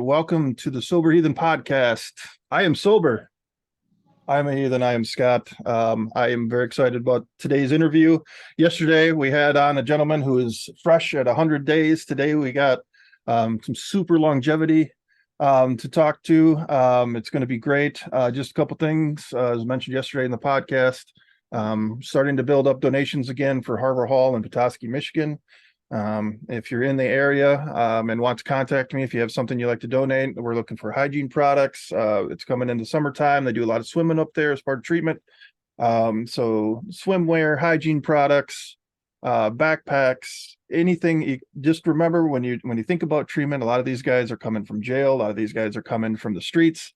welcome to the Sober Heathen podcast. I am sober. I'm a heathen. I am Scott. I am very excited about today's interview. Yesterday, we had on a gentleman who is fresh at 100 days. Today, we got some super longevity to talk to. It's going to be great. Just a couple things, as mentioned yesterday in the podcast, starting to build up donations again for Harbor Hall in Petoskey, Michigan. If you're in the area and want to contact me, if you have something you'd like to donate, we're looking for hygiene products. It's coming into summertime. They do a lot of swimming up there as part of treatment. So swimwear, hygiene products, backpacks, anything. Just remember when you think about treatment, a lot of these guys are coming from jail. A lot of these guys are coming from the streets.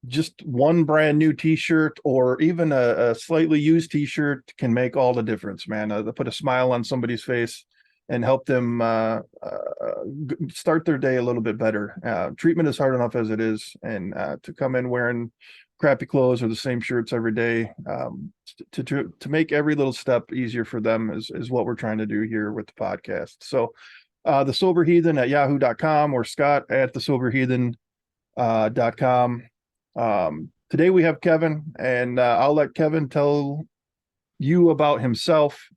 Just one brand new t-shirt or even a slightly used t-shirt can make all the difference, man. To put a smile on somebody's face and help them start their day a little bit better. Treatment is hard enough as it is, and to come in wearing crappy clothes or the same shirts every day, to make every little step easier for them is what we're trying to do here with the podcast. So the Sober Heathen at yahoo.com or Scott at the Sober Heathen.com. Today we have Kevin, and I'll let Kevin tell you about himself.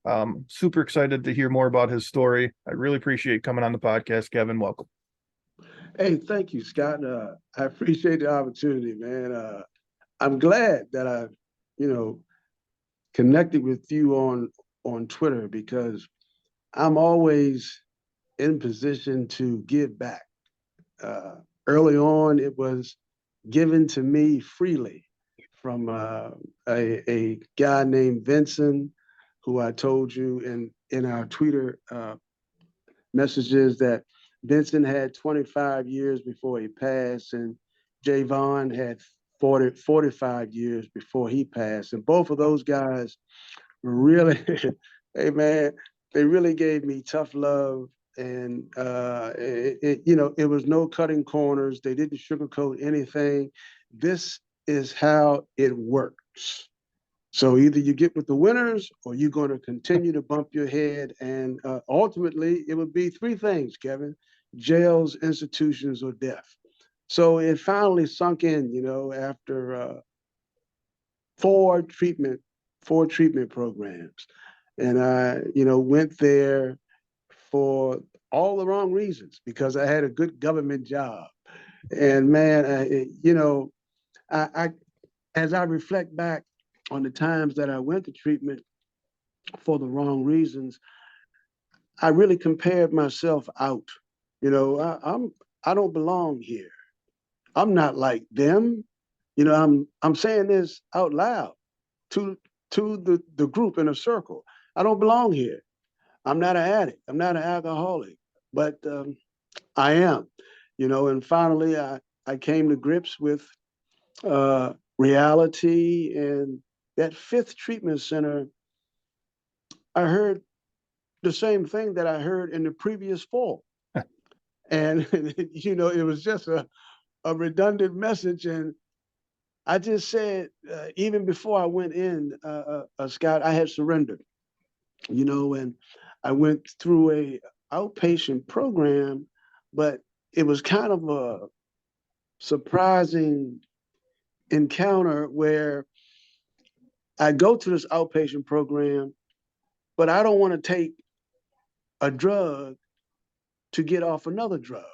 Super excited to hear more about his story. I really appreciate coming on the podcast. Kevin, welcome. Hey, thank you, Scott. I appreciate the opportunity, man. I'm glad that I, connected with you on Twitter, because I'm always in position to give back. Early on, it was given to me freely from a guy named Vincent, who I told you in our Twitter messages that Vincent had 25 years before he passed, and Javon had 45 years before he passed. And both of those guys were really, hey man, they really gave me tough love. And it was no cutting corners. They didn't sugarcoat anything. This is how it works. So either you get with the winners or you're going to continue to bump your head. And ultimately, it would be three things, Kevin: jails, institutions, or death. So it finally sunk in, after four treatment programs. And I, went there for all the wrong reasons, because I had a good government job. And man, I as I reflect back on the times that I went to treatment for the wrong reasons, I really compared myself out. I don't belong here. I'm not like them. I'm saying this out loud to the group in a circle. I don't belong here. I'm not an addict. I'm not an alcoholic, but I am, and finally I came to grips with reality. And that fifth treatment center, I heard the same thing that I heard in the previous four. And, it was just a redundant message. And I just said, even before I went in, Scott, I had surrendered, and I went through a outpatient program, but it was kind of a surprising encounter where I go to this outpatient program, but I don't want to take a drug to get off another drug.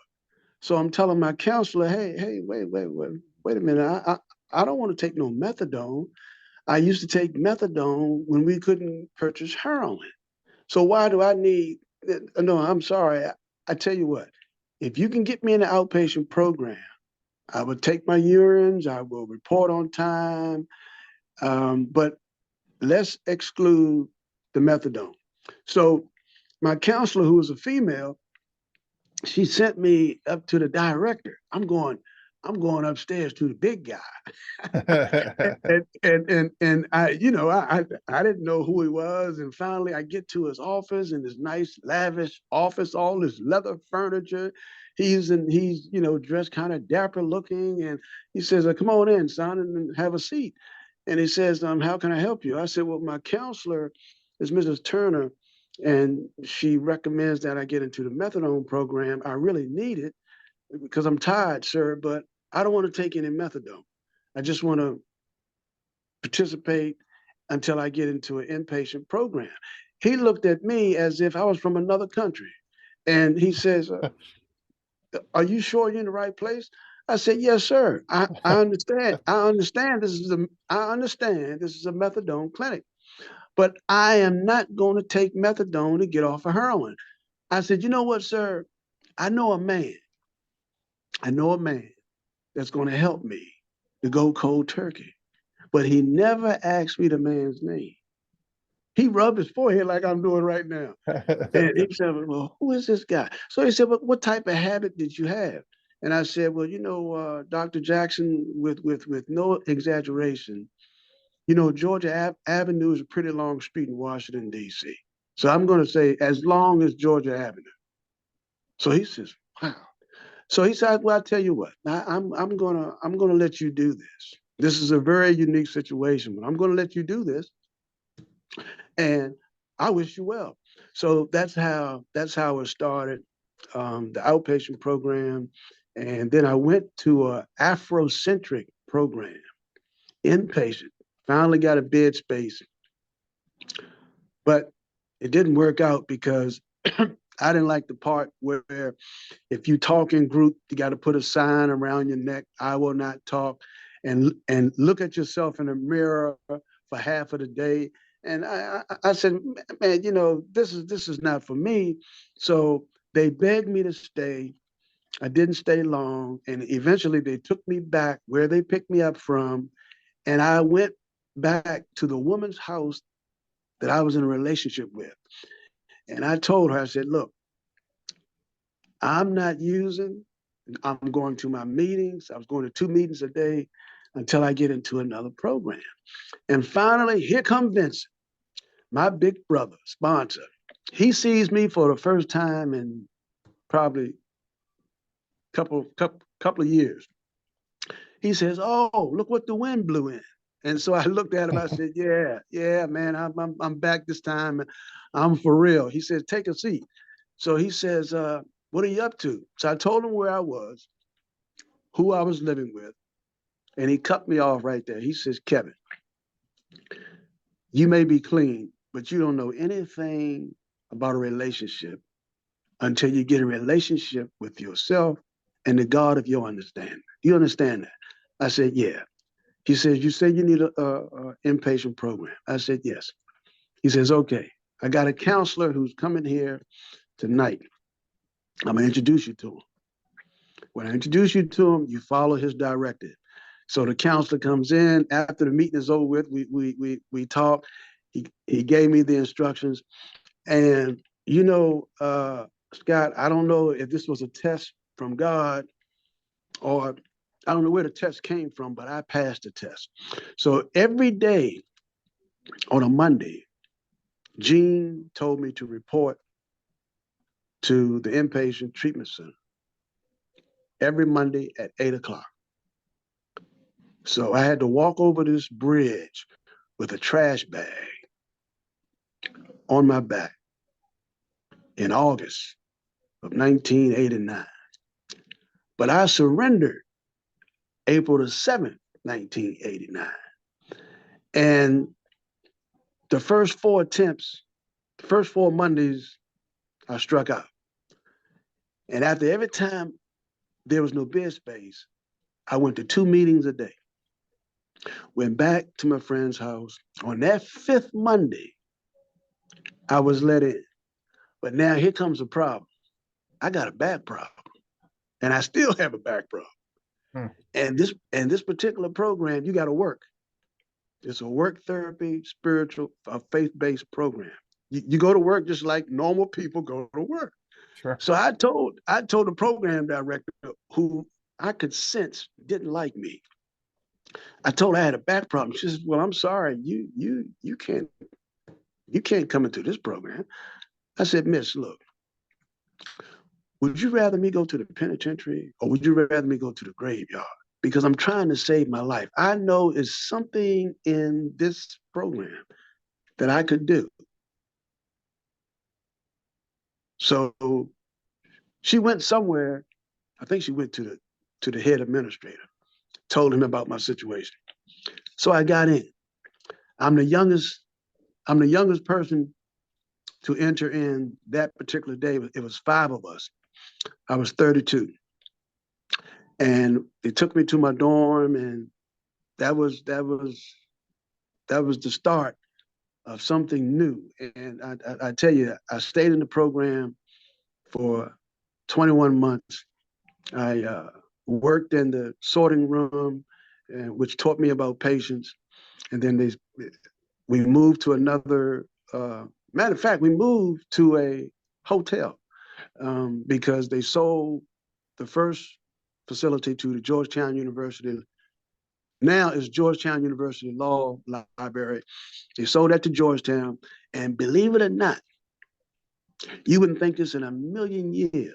So I'm telling my counselor, hey, wait a minute. I don't want to take no methadone. I used to take methadone when we couldn't purchase heroin. So why do I need, no, I'm sorry. I tell you what, if you can get me in the outpatient program, I would take my urines, I will report on time, but let's exclude the methadone. So my counselor, who was a female, she sent me up to the director. I'm going upstairs to the big guy. and I, I didn't know who he was. And finally I get to his office, in this nice, lavish office, all this leather furniture. He's dressed kind of dapper looking. And he says, come on in, son, and have a seat. And he says, how can I help you? I said, well, my counselor is Mrs. Turner, and she recommends that I get into the methadone program. I really need it. because I'm tired, sir, but I don't want to take any methadone. I just want to participate until I get into an inpatient program. He looked at me as if I was from another country. And he says, are you sure you're in the right place? I said, yes, sir. I understand. I understand this is a methadone clinic, but I am not going to take methadone to get off of heroin. I said, you know what, sir? I know a man. I know a man that's going to help me to go cold turkey. But he never asked me the man's name. He rubbed his forehead like I'm doing right now. And he said, well, who is this guy? So he said, well, what type of habit did you have? And I said, well, Dr. Jackson, with no exaggeration, Georgia Avenue is a pretty long street in Washington, D.C. So I'm going to say as long as Georgia Avenue. So he says, wow. So he said, well, I tell you what, I'm gonna let you do this. This is a very unique situation, but I'm gonna let you do this. And I wish you well. So that's how it started, the outpatient program. And then I went to a Afrocentric program, inpatient. Finally got a bed space, but it didn't work out because I didn't like the part where if you talk in group, you got to put a sign around your neck. I will not talk, and look at yourself in the mirror for half of the day. And I said, man, this is not for me. So they begged me to stay. I didn't stay long, and eventually they took me back where they picked me up from, and I went back to the woman's house that I was in a relationship with. And I told her, I said, look, I'm not using. I'm going to my meetings. I was going to 2 meetings a day until I get into another program. And finally, here comes Vincent, my big brother, sponsor. He sees me for the first time in probably couple of years. He says, "Oh, look what the wind blew in." And so I looked at him. I said, "Yeah, yeah, man, I'm back this time. I'm for real." He says, "Take a seat." So he says, "What are you up to?" So I told him where I was, who I was living with, and he cut me off right there. He says, "Kevin, you may be clean, but you don't know anything about a relationship until you get a relationship with yourself and the God of your understanding. You understand that?" I said, "Yeah." He says, "You say you need a inpatient program." I said, "Yes." He says, "Okay, I got a counselor who's coming here tonight. I'm going to introduce you to him. When I introduce you to him, you follow his directive." So the counselor comes in after the meeting is over with. We talk. He gave me the instructions, and Scott, I don't know if this was a test from God or I don't know where the test came from, but I passed the test. So every day on a Monday, Gene told me to report to the inpatient treatment center every Monday at 8 o'clock. So I had to walk over this bridge with a trash bag on my back in August of 1989. But I surrendered April the 7th, 1989. And the first four attempts, the first 4 Mondays, I struck out. And after every time there was no bed space, I went to 2 meetings a day. Went back to my friend's house. On that fifth Monday, I was let in. But now here comes the problem. I got a back problem, and I still have a back problem. Hmm. And this particular program, you got to work. It's a work therapy, spiritual, faith-based program. You go to work just like normal people go to work. Sure. So I told the program director, who I could sense didn't like me. I told her I had a back problem. She said, "Well, I'm sorry, you can't come into this program." I said, "Miss, look, would you rather me go to the penitentiary or would you rather me go to the graveyard? Because I'm trying to save my life. I know it's something in this program that I could do." So she went somewhere I think she went to the head administrator, told him about my situation. So I got in. I'm the youngest. I'm the youngest person to enter in that particular day. It was 5 of us. I was 32, and they took me to my dorm, and that was the start of something new. And I tell you, I stayed in the program for 21 months. I worked in the sorting room, which taught me about patience. And then we moved to another. Matter of fact, we moved to a hotel because they sold the first facility to the Georgetown University. Now it's Georgetown University Law Library. They sold that to Georgetown, and believe it or not, you wouldn't think this in a million years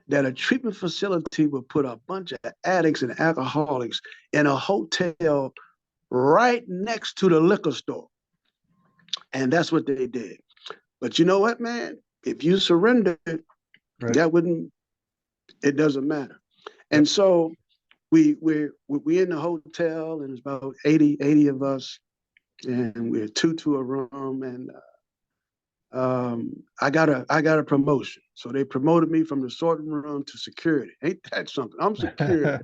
that a treatment facility would put a bunch of addicts and alcoholics in a hotel right next to the liquor store. And that's what they did. But you know what, man? If you surrender, Right. that wouldn't, it doesn't matter. Yep. And so we're in the hotel, and it's about 80 of us, and we're two to a room, and I got a promotion. So they promoted me from the sorting room to security. Ain't that something? I'm security.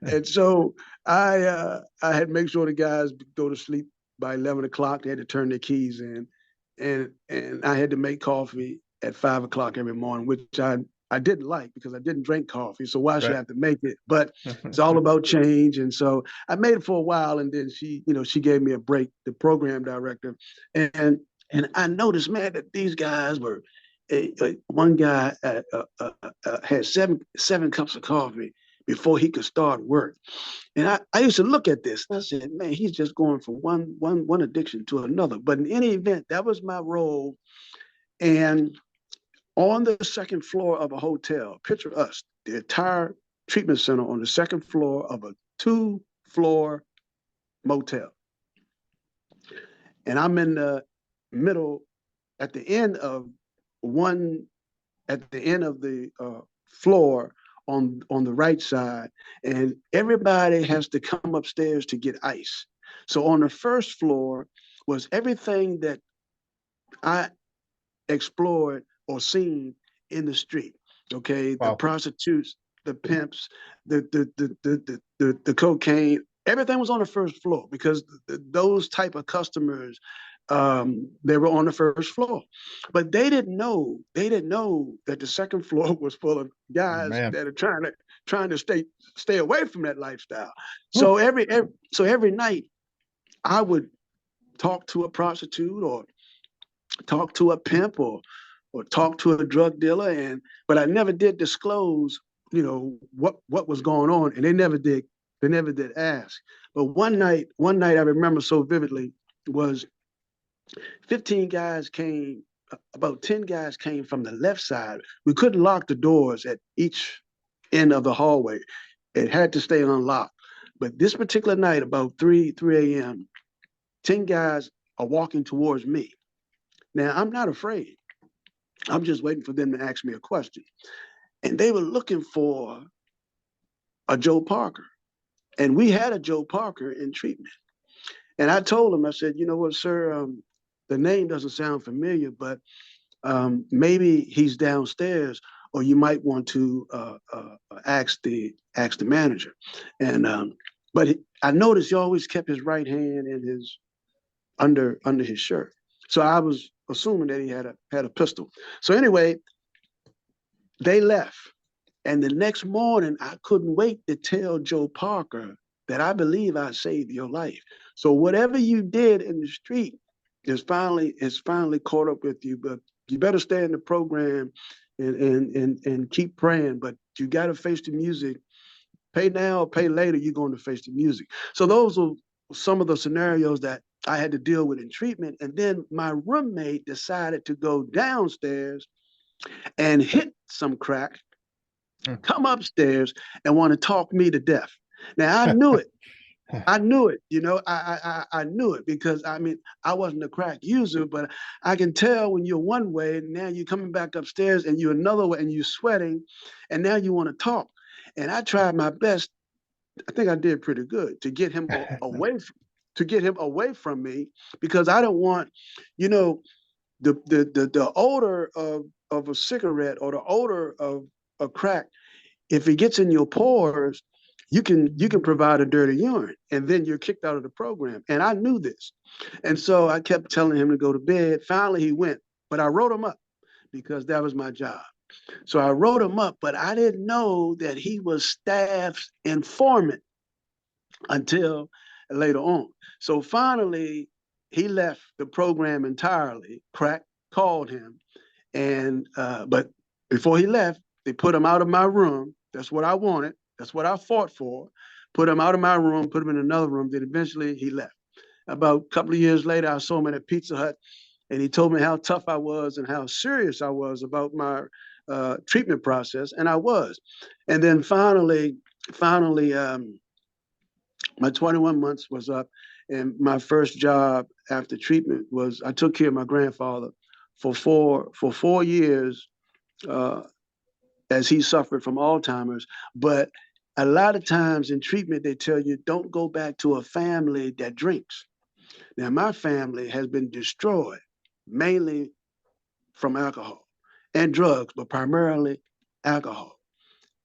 And so I had to make sure the guys go to sleep by 11 o'clock. They had to turn their keys in, and I had to make coffee at 5 o'clock every morning, which I didn't like because I didn't drink coffee. So why should I have to make it? But it's all about change. And so I made it for a while, and then she gave me a break, the program director, and I noticed, man, that these guys were. One guy had seven cups of coffee before he could start work. And I used to look at this and I said, man, he's just going from one addiction to another. But in any event, that was my role. And on the second floor of a hotel, picture us, the entire treatment center on the second floor of a 2-floor motel. And I'm in the middle, at the end of the floor on the right side, and everybody has to come upstairs to get ice. So on the first floor was everything that I explored or seen in the street. Okay, Wow. The prostitutes, the pimps, the cocaine, everything was on the first floor because those type of customers, they were on the first floor, but they didn't know that the second floor was full of guys that are trying to stay away from that lifestyle. So every night I would talk to a prostitute or talk to a pimp or talk to a drug dealer, but I never did disclose, what was going on, and they never did ask. But one night I remember so vividly was 15 guys came, about 10 guys came from the left side. We couldn't lock the doors at each end of the hallway. It had to stay unlocked. But this particular night, about 3 a.m., 10 guys are walking towards me. Now, I'm not afraid. I'm just waiting for them to ask me a question. And they were looking for a Joe Parker. And we had a Joe Parker in treatment. And I told him, I said, you know what, sir, the name doesn't sound familiar, but maybe he's downstairs, or you might want to ask the manager. And but I noticed he always kept his right hand in his under his shirt. So I was assuming that he had a pistol. So anyway, they left. And the next morning, I couldn't wait to tell Joe Parker that I believe I saved your life. So whatever you did in the street is finally caught up with you. But you better stay in the program and keep praying. But you got to face the music. Pay now or pay later, you're going to face the music. So those are some of the scenarios that I had to deal with in treatment. And then my roommate decided to go downstairs and hit some crack, come upstairs and want to talk me to death. Now I knew it. I knew it, I knew it because I mean, I wasn't a crack user, but I can tell when you're one way and now you're coming back upstairs and you're another way and you're sweating and now you want to talk. And I tried my best. I think I did pretty good to get him away from me because I don't want, you know, the odor of a cigarette or the odor of a crack, if it gets in your pores, you can provide a dirty urine, and then you're kicked out of the program. And I knew this, and so I kept telling him to go to bed. Finally, he went, but I wrote him up because that was my job. So I wrote him up, but I didn't know that he was staff's informant until later on. So finally, he left the program entirely. Crack called him, and but before he left, they put him out of my room. That's what I wanted. That's what I fought for. Put him out of my room, put him in another room. Then eventually he left. About a couple of years later, I saw him at a Pizza Hut, and he told me how tough I was and how serious I was about my treatment process, and I was. And then finally, my 21 months was up, and my first job after treatment was I took care of my grandfather for 4 years uh, as he suffered from Alzheimer's. But a lot of times in treatment, they tell you don't go back to a family that drinks. Now, my family has been destroyed mainly from alcohol and drugs, but primarily alcohol.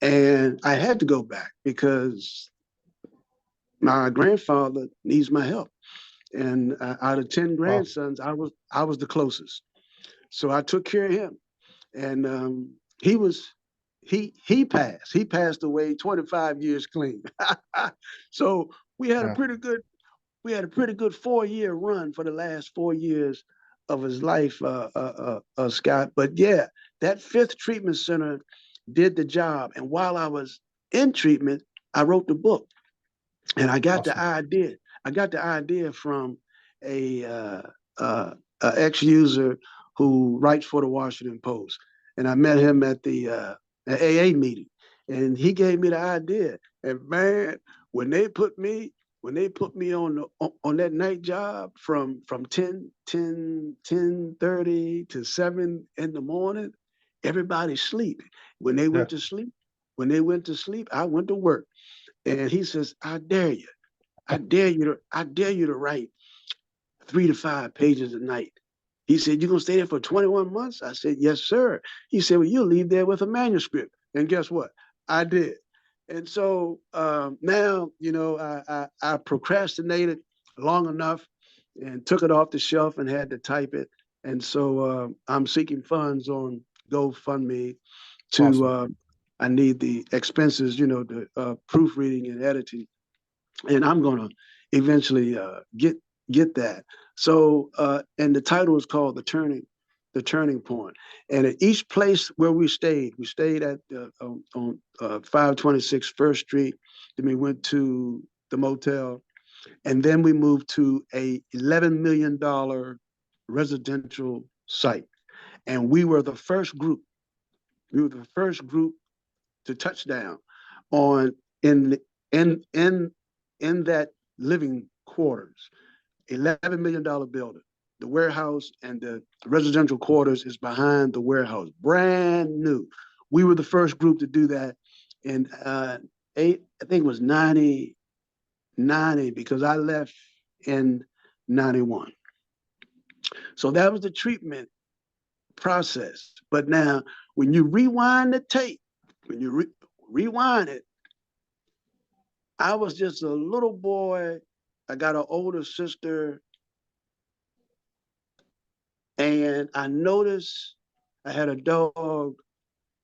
And I had to go back because my grandfather needs my help. And out of 10 Wow. grandsons, I was the closest. So I took care of him. And he was he passed. He passed away 25 years clean. So we had a Yeah. pretty good we had a pretty good 4 year run for the last 4 years of his life, Scott. But yeah, that fifth treatment center did the job. And while I was in treatment, I wrote the book. And I got the Awesome. idea. I got the idea from a, uh, uh, a ex-user who writes for the Washington Post, and I met him at the AA meeting, and he gave me the idea. And man, when they put me on that night job from 10:30 to 7 in the morning, everybody sleep. When they Yeah. went to sleep, when they went to sleep, I went to work. And he says, I dare you. I dare you to write 3 to 5 pages a night. He said, you're gonna stay there for 21 months? I said, yes, sir. He said, well, you'll leave there with a manuscript. And guess what? I did. And so now, I procrastinated long enough and took it off the shelf and had to type it. And so I'm seeking funds on GoFundMe to Awesome. I need the expenses, the proofreading and editing, and I'm gonna eventually get that. So, and the title is called the Turning Point. And at each place where we stayed at on 526 First Street. Then we went to the motel, and then we moved to a $11 million residential site. And we were the first group. We were the first group to touch down on in in in in that living quarters, $11 million building. The warehouse and the residential quarters is behind the warehouse, brand new. We were the first group to do that in I think it was 90 because I left in 91. So that was the treatment process. But now, when you rewind the tape, when you rewind it, I was just a little boy. I got an older sister, and I noticed I had a dog,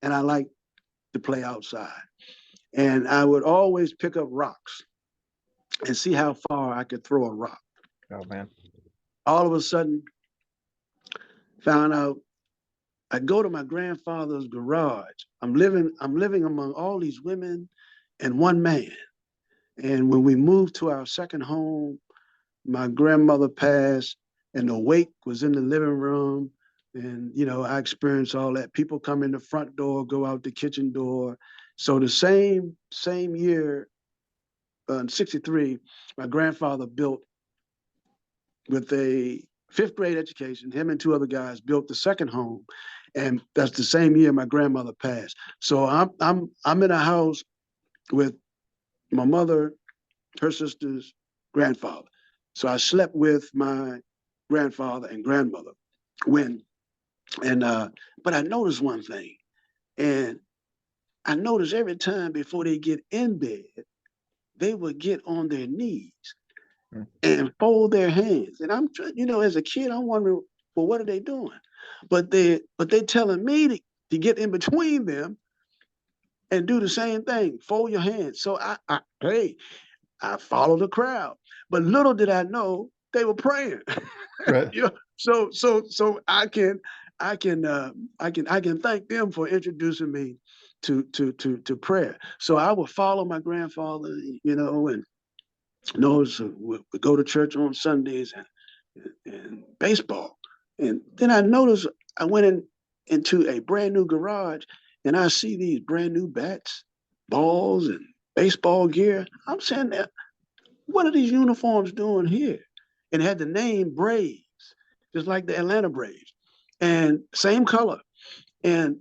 and I liked to play outside. And I would always pick up rocks and see how far I could throw a rock. Oh man. All of a sudden, found out I go to my grandfather's garage. I'm living among all these women and one man. And when we moved to our second home, my grandmother passed, and the wake was in the living room. And, I experienced all that. People come in the front door, go out the kitchen door. So the same year in '63, my grandfather built with a fifth grade education. Him and two other guys built the second home, and that's the same year my grandmother passed. So I'm in a house with my mother, her sister's grandfather. So I slept with my grandfather and grandmother when and but I noticed one thing, and I noticed every time before they get in bed, they would get on their knees and fold their hands. And as a kid, I'm wondering, well, what are they doing? But they telling me to get in between them and do the same thing, fold your hands. So hey, I follow the crowd. But little did I know they were praying. Right. So I can thank them for introducing me to prayer. So I would follow my grandfather, and so we go to church on Sundays and baseball. And then I noticed I went into a brand new garage and I see these brand new bats, balls, and baseball gear. I'm saying, what are these uniforms doing here? And it had the name Braves, just like the Atlanta Braves, and same color. And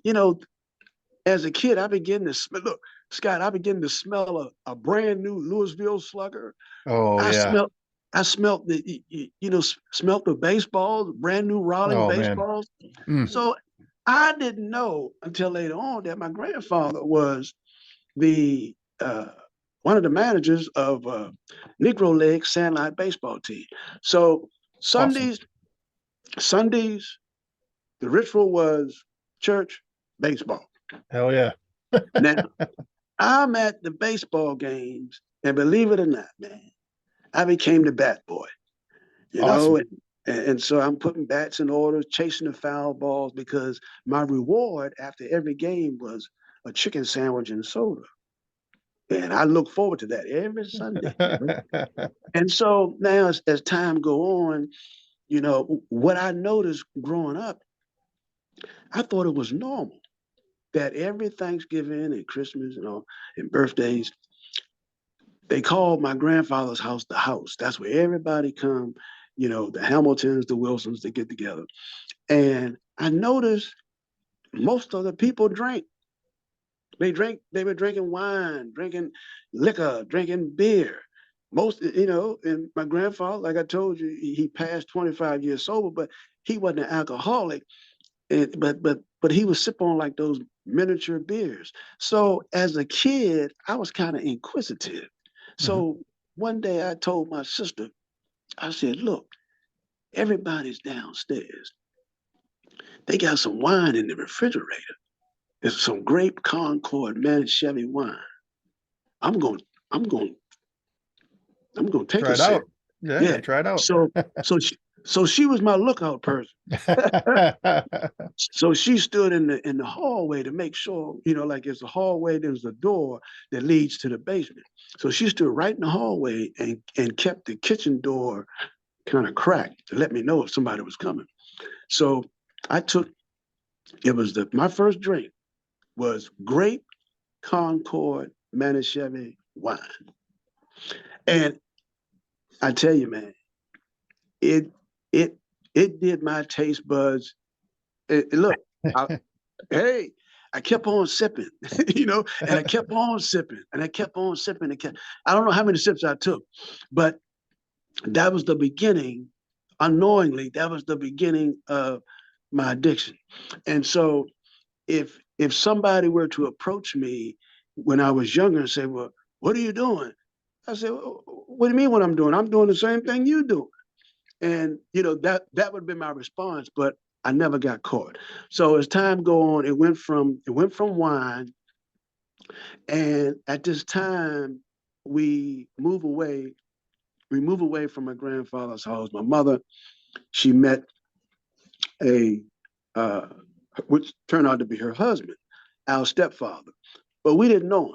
as a kid, I began to smell. Look, Scott, I began to smell a brand new Louisville Slugger. Oh I yeah. smelled, I smelled smelled the baseballs, brand new Raleigh Oh man. baseballs. Mm. So I didn't know until later on that my grandfather was the one of the managers of Negro League Sandlot baseball team. So Awesome. Sundays, Sundays, the ritual was church, baseball. Hell yeah. Now I'm at the baseball games, and believe it or not, man, I became the bat boy. you know, Awesome. and, and so I'm putting bats in order, chasing the foul balls because my reward after every game was a chicken sandwich and soda. And I look forward to that every Sunday. And so now as time go on, what I noticed growing up, I thought it was normal that every Thanksgiving and Christmas and all and birthdays, they called my grandfather's house the house. That's where everybody come, the Hamiltons, the Wilsons, they get together. And I noticed most of the people drank. They were drinking wine, drinking liquor, drinking beer. And my grandfather, like I told you, he passed 25 years sober, but he wasn't an alcoholic. But he would sip on like those miniature beers. So as a kid, I was kind of inquisitive. Mhm. So one day I told my sister, I said, look, everybody's downstairs. They got some wine in the refrigerator. There's some grape Concord Manischewitz wine. I'm going, I'm going, I'm going to take Try a it sip. out. Yeah, you Yeah. gotta try it out. So, so, she, so she was my lookout person. So she stood in the hallway to make sure, like it's a hallway, there's a door that leads to the basement. So she stood right in the hallway and kept the kitchen door kind of cracked to let me know if somebody was coming. So I took it was my first drink was grape Concord Manischewitz wine. And I tell you, man, it it it did my taste buds. Look, I, hey, I kept on sipping, and I kept on sipping, and I kept on sipping. I don't know how many sips I took, but that was the beginning. Unknowingly, that was the beginning of my addiction. And so, if somebody were to approach me when I was younger and say, "Well, what are you doing?" I said, well, "What do you mean what I'm doing? I'm doing the same thing you do." And that would have been my response, but I never got caught. So as time go on, it went from wine, and at this time we move away. We move away from my grandfather's house. My mother, she met a uh, which turned out to be her husband, our stepfather, but we didn't know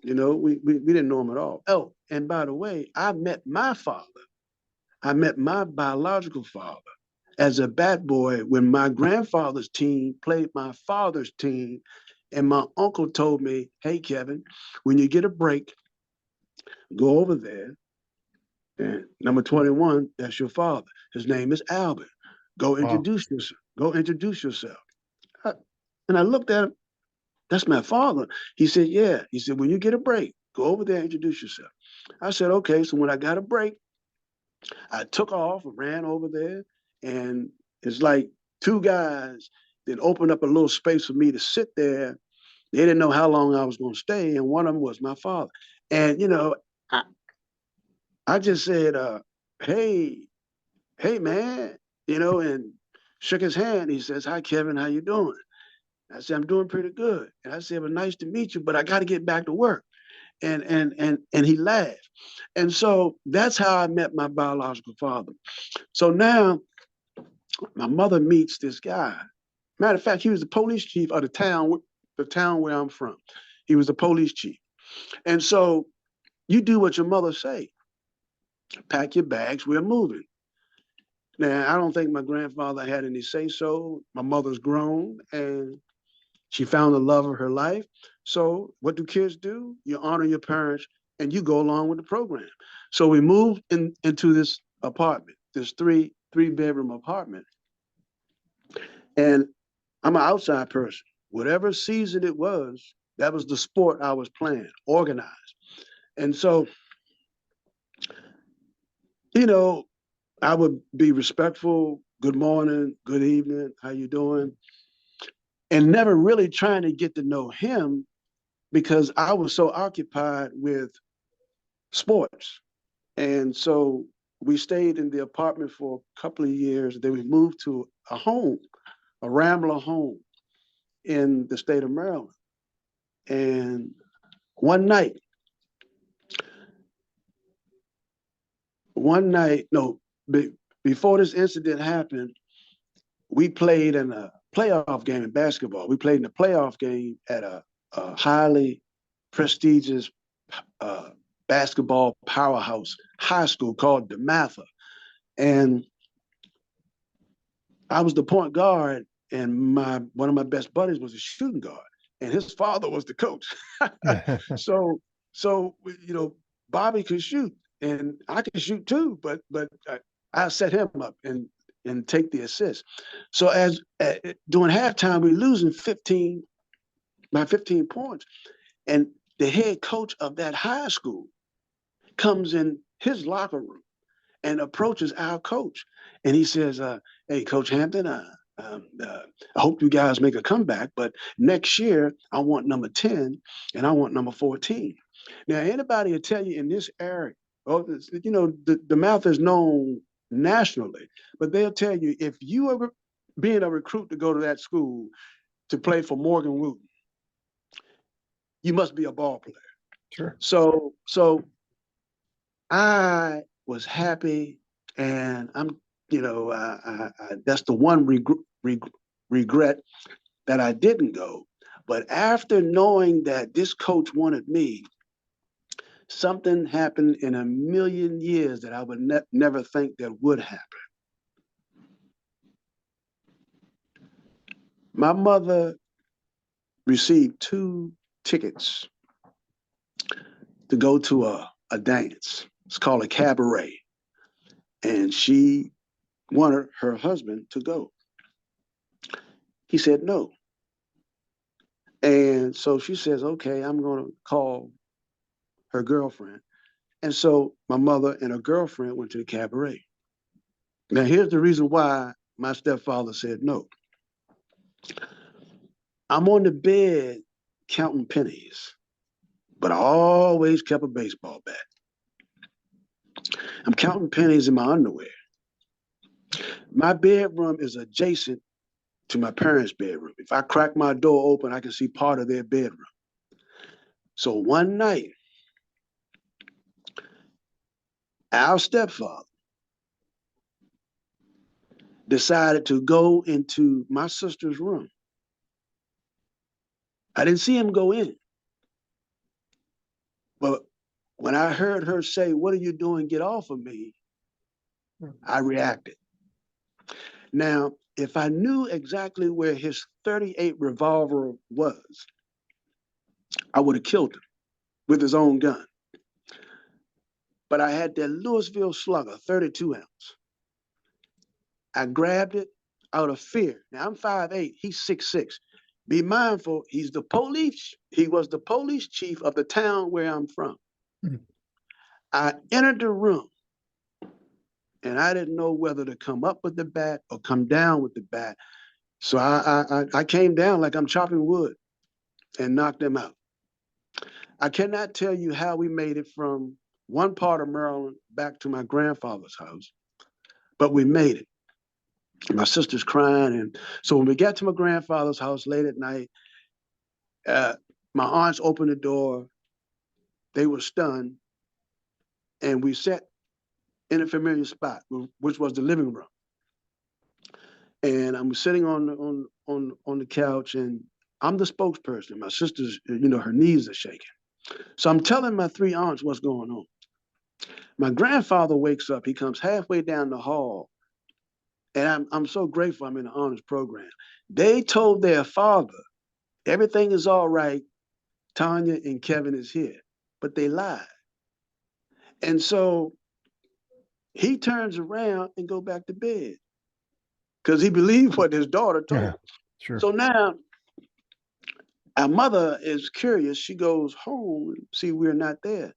him. We didn't know him at all. Oh, and by the way, I met my father. I met my biological father as a bat boy when my grandfather's team played my father's team. And my uncle told me, hey, Kevin, when you get a break, Go over there. And number 21, that's your father. His name is Albert. Go Wow. introduce yourself. Go introduce yourself. And I looked at him. That's my father. He said, yeah. He said, when you get a break, go over there and introduce yourself. I said, okay. So when I got a break, I took off and ran over there. And it's like two guys that opened up a little space for me to sit there. They didn't know how long I was going to stay. And one of them was my father. And, I, I just said, hey, hey, man, and shook his hand. He says, hi, Kevin, how you doing? I said, I'm doing pretty good. And I said, well, nice to meet you, but I got to get back to work. And he laughed. And so that's how I met my biological father. So now my mother meets this guy. Matter of fact, he was the police chief of the town where I'm from. He was the police chief. And so you do what your mother say. Pack your bags, we're moving. Now, I don't think my grandfather had any say so. My mother's grown and she found the love of her life. So what do kids do? You honor your parents and you go along with the program. So we moved into this apartment, this three-bedroom apartment. And I'm an outside person. Whatever season it was, that was the sport I was playing, organized. And so, you know, I would be respectful. Good morning, good evening, how you doing? And never really trying to get to know him because I was so occupied with sports. And so we stayed in the apartment for a couple of years. Then we moved to a home, a Rambler home in the state of Maryland. And one night, no, before this incident happened, we played in a playoff game in basketball. We played in a playoff game at a highly prestigious uh, basketball powerhouse high school called DeMatha. And I was the point guard, and one of my best buddies was a shooting guard, and his father was the coach. so so Bobby could shoot, and I could shoot too, but I set him up and take the assist. So as during halftime, we're losing 15 by 15 points, and the head coach of that high school comes in his locker room and approaches our coach. And he says, hey, Coach Hampton, I hope you guys make a comeback, but next year I want number 10 and I want number 14. Now, anybody will tell you in this area, the mouth is known nationally, but they'll tell you if you are being a recruit to go to that school to play for Morgan Wooten, you must be a ball player. Sure. So I was happy, and that's the one regret that I didn't go. But after knowing that this coach wanted me, something happened in a million years that I would never think that would happen. My mother received 2 tickets to go to a dance. It's called a cabaret. And she wanted her husband to go. He said no. And so she says, okay, I'm going to call her girlfriend. And so my mother and her girlfriend went to the cabaret. Now, here's the reason why my stepfather said no. I'm on the bed counting pennies, but I always kept a baseball bat. I'm counting pennies in my underwear. My bedroom is adjacent to my parents' bedroom. If I crack my door open, I can see part of their bedroom. So one night, our stepfather decided to go into my sister's room. I didn't see him go in. But when I heard her say, what are you doing? Get off of me, I reacted. Now, if I knew exactly where his 38 revolver was, I would have killed him with his own gun. but I had that Louisville Slugger, 32 ounce. I grabbed it out of fear. Now I'm 5'8", he's 6'6". Be mindful, he's the police. He was the police chief of the town where I'm from. Mhm. I entered the room and I didn't know whether to come up with the bat or come down with the bat. So I came down like I'm chopping wood and knocked him out. I cannot tell you how we made it from one part of Maryland back to my grandfather's house, but we made it. My sister's crying. And so when we got to my grandfather's house late at night, my aunts opened the door. They were stunned. And we sat in a familiar spot, which was the living room. And I'm sitting on the couch, and I'm the spokesperson. My sister's, her knees are shaking. So I'm telling my three aunts what's going on. My grandfather wakes up. He comes halfway down the hall. And I'm so grateful I'm in the honors program. They told their father, everything is all right. Tanya and Kevin is here. But they lied. And so he turns around and go back to bed because he believed what his daughter told him. Sure. So now our mother is curious. She goes home and see we're not there.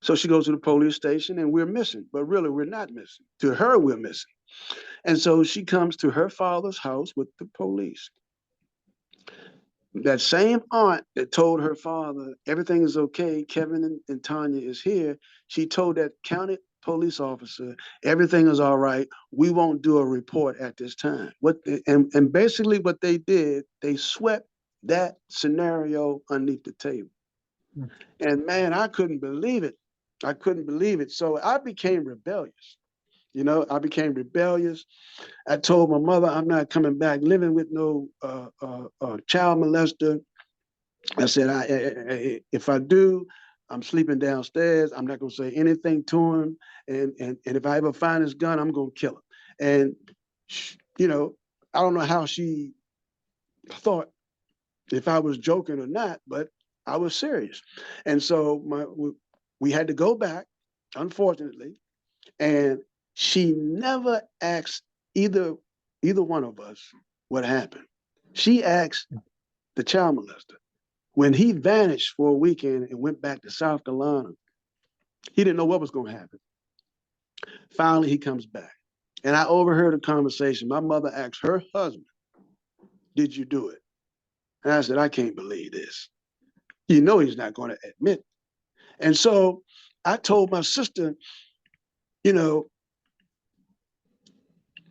So she goes to the police station and we're missing. But really, we're not missing. To her, we're missing. And so she comes to her father's house with the police. That same aunt that told her father, everything is okay, Kevin and Tanya is here, she told that county police officer, everything is all right, we won't do a report at this time. And basically what they did, they swept that scenario underneath the table. Mm. And man, I couldn't believe it. I couldn't believe it. So I became rebellious. I became rebellious. I told my mother, I'm not coming back living with no child molester. I said, if I do, I'm sleeping downstairs. I'm not going to say anything to him. And if I ever find his gun, I'm going to kill him. And, I don't know how she thought if I was joking or not, but I was serious. And so we had to go back, unfortunately. And she never asked either one of us what happened. She asked the child molester. When he vanished for a weekend and went back to South Carolina, he didn't know what was going to happen. Finally, he comes back. And I overheard a conversation. My mother asked her husband, did you do it? And I said, I can't believe this. He's not going to admit. And so I told my sister,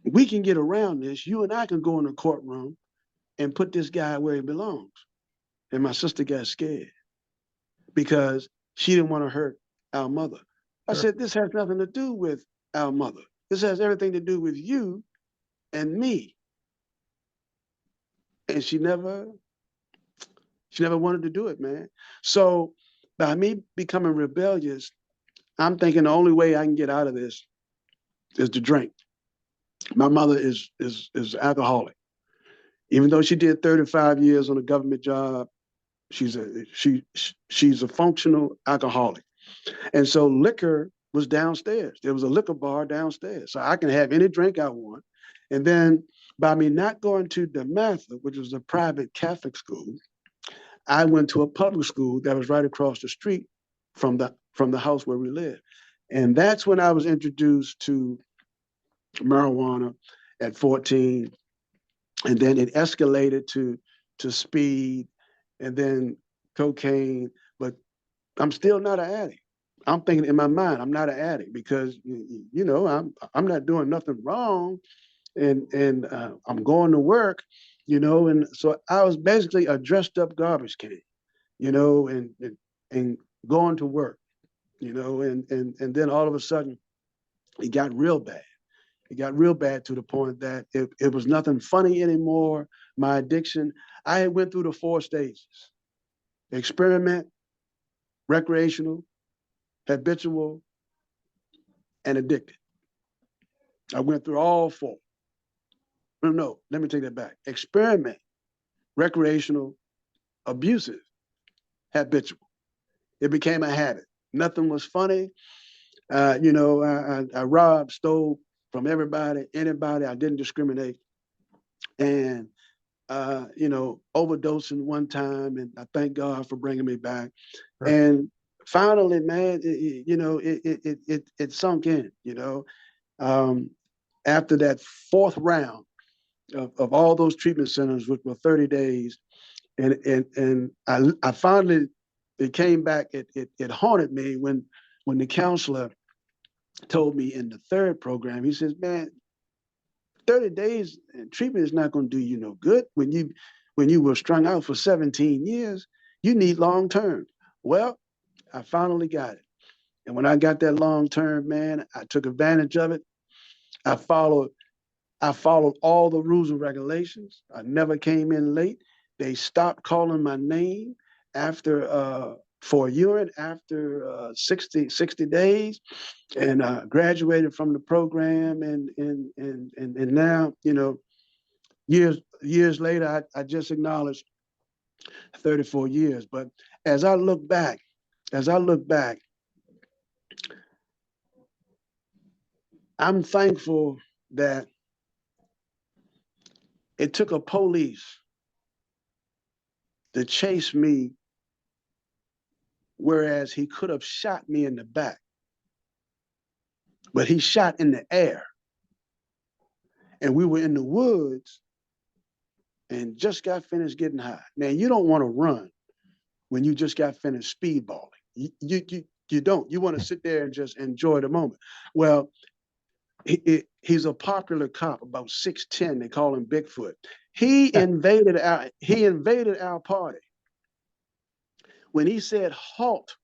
we can get around this. You and I can go in the courtroom and put this guy where he belongs. And my sister got scared because she didn't want to hurt our mother. I said, this has nothing to do with our mother. This has everything to do with you and me. And she never wanted to do it, man. So by me becoming rebellious, I'm thinking the only way I can get out of this is to drink. My mother is alcoholic. Even though she did 35 years on a government job, she's a functional alcoholic. And so liquor was downstairs. There was a liquor bar downstairs. So I can have any drink I want. And then by me not going to DeMatha, which was a private Catholic school, I went to a public school that was right across the street from the house where we lived. And that's when I was introduced to marijuana at 14. And then it escalated to speed and then cocaine. But I'm still not an addict. I'm thinking in my mind, I'm not an addict because, I'm not doing nothing wrong. And I'm going to work, and so I was basically a dressed up garbage can, and going to work, and then all of a sudden it got real bad. It got real bad to the point that it was nothing funny anymore. My addiction, I had went through the 4 stages: experiment, recreational, habitual, and addicted. I went through all 4. No, let me take that back. Experiment, recreational, abusive, habitual. It became a habit. Nothing was funny. I robbed, stole from everybody, anybody. I didn't discriminate. And, overdosing one time. And I thank God for bringing me back. Sure. And finally, man, it sunk in, um, after that fourth round of all those treatment centers, which were 30 days. And I finally, it came back, it haunted me when the counselor told me in the third program, he says, man, 30 days treatment is not going to do you no good. When you were strung out for 17 years, you need long term. Well, I finally got it. And when I got that long term, man, I took advantage of it. I followed I followed all the rules and regulations. I never came in late. They stopped calling my name after for urine after 60 days, and graduated from the program. And now, years later, I just acknowledged 34 years. But as I look back, as I look back, I'm thankful that it took a police to chase me, whereas he could have shot me in the back, but he shot in the air. And we were in the woods and just got finished getting high. Now, you don't want to run when you just got finished speedballing. You don't. You want to sit there and just enjoy the moment. Well, he's a popular cop, about 6'10". They call him Bigfoot. He invaded our party. When he said halt,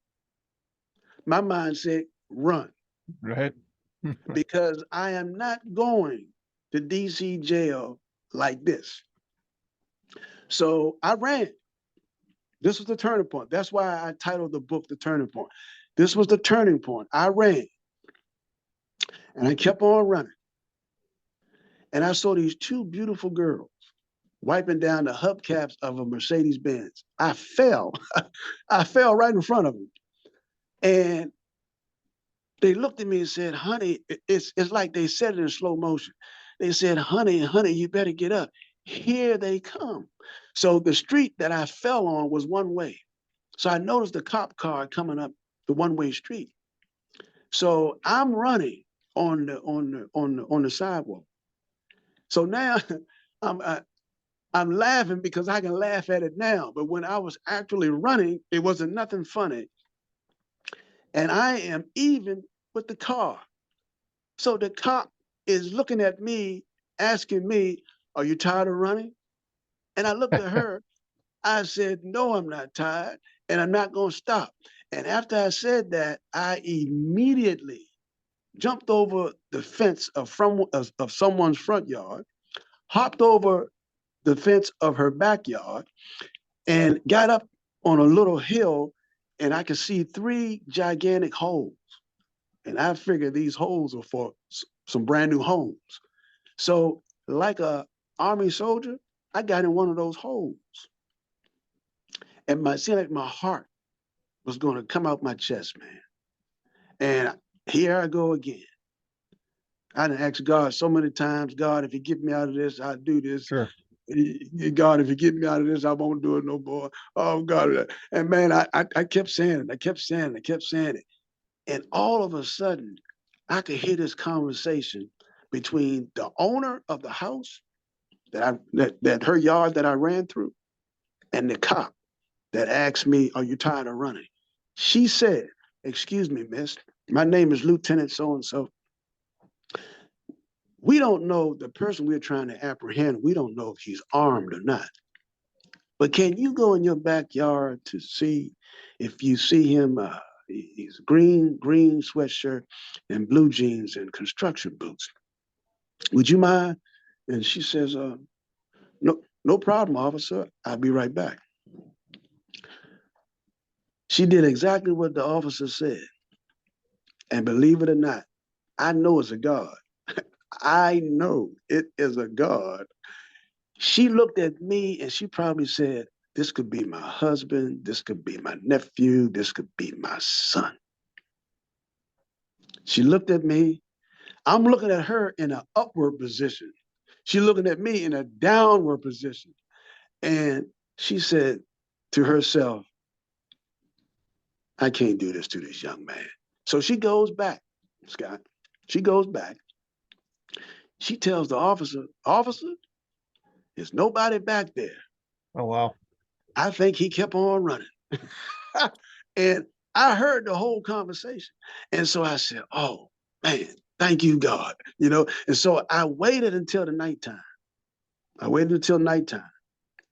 my mind said run. Right. Because I am not going to DC jail like this. So I ran. This was the turning point. That's why I titled the book The Turning Point. This was the turning point. I ran and I kept on running. And I saw these two beautiful girls wiping down the hubcaps of a Mercedes Benz. I fell. I fell right in front of them. And they looked at me and said, honey, it's like they said it in slow motion. They said, honey, you better get up. Here they come. So the street that I fell on was one way. So I noticed the cop car coming up the one-way street. So I'm running on the sidewalk. So now I'm I'm laughing because I can laugh at it now. But when I was actually running, it wasn't nothing funny. And I am even with the car. So the cop is looking at me, asking me, are you tired of running? And I looked at her. I said, no, I'm not tired, and I'm not going to stop. And after I said that, I immediately jumped over the fence of someone's front yard, hopped over the fence of her backyard, and got up on a little hill, and I could see three gigantic holes. And I figured these holes are for some brand new homes. So, like a army soldier, I got in one of those holes, and seemed like my heart was going to come out my chest, man. And here I go again. I done asked God so many times, God, if you get me out of this, I'll do this. Sure. God, if you get me out of this, I won't do it no more. Oh, God. And man, I kept saying it. I kept saying it. I kept saying it. And all of a sudden, I could hear this conversation between the owner of the house that her yard that I ran through, and the cop that asked me, are you tired of running? She said, excuse me, miss, my name is Lieutenant so-and-so. We don't know the person we're trying to apprehend. We don't know if he's armed or not. But can you go in your backyard to see if you see him? He's green sweatshirt and blue jeans and construction boots. Would you mind? And she says, no problem, officer. I'll be right back. She did exactly what the officer said. And believe it or not, I know it's a God. I know it is a God. She looked at me and she probably said, this could be my husband, this could be my nephew, this could be my son. She looked at me. I'm looking at her in an upward position. She's looking at me in a downward position. And she said to herself, I can't do this to this young man. So she goes back, Scott. She goes back. She tells the officer, Officer, there's nobody back there. Oh, wow. I think he kept on running. And I heard the whole conversation. And so I said, oh, man, thank you, God. And so I waited until the nighttime. I waited until nighttime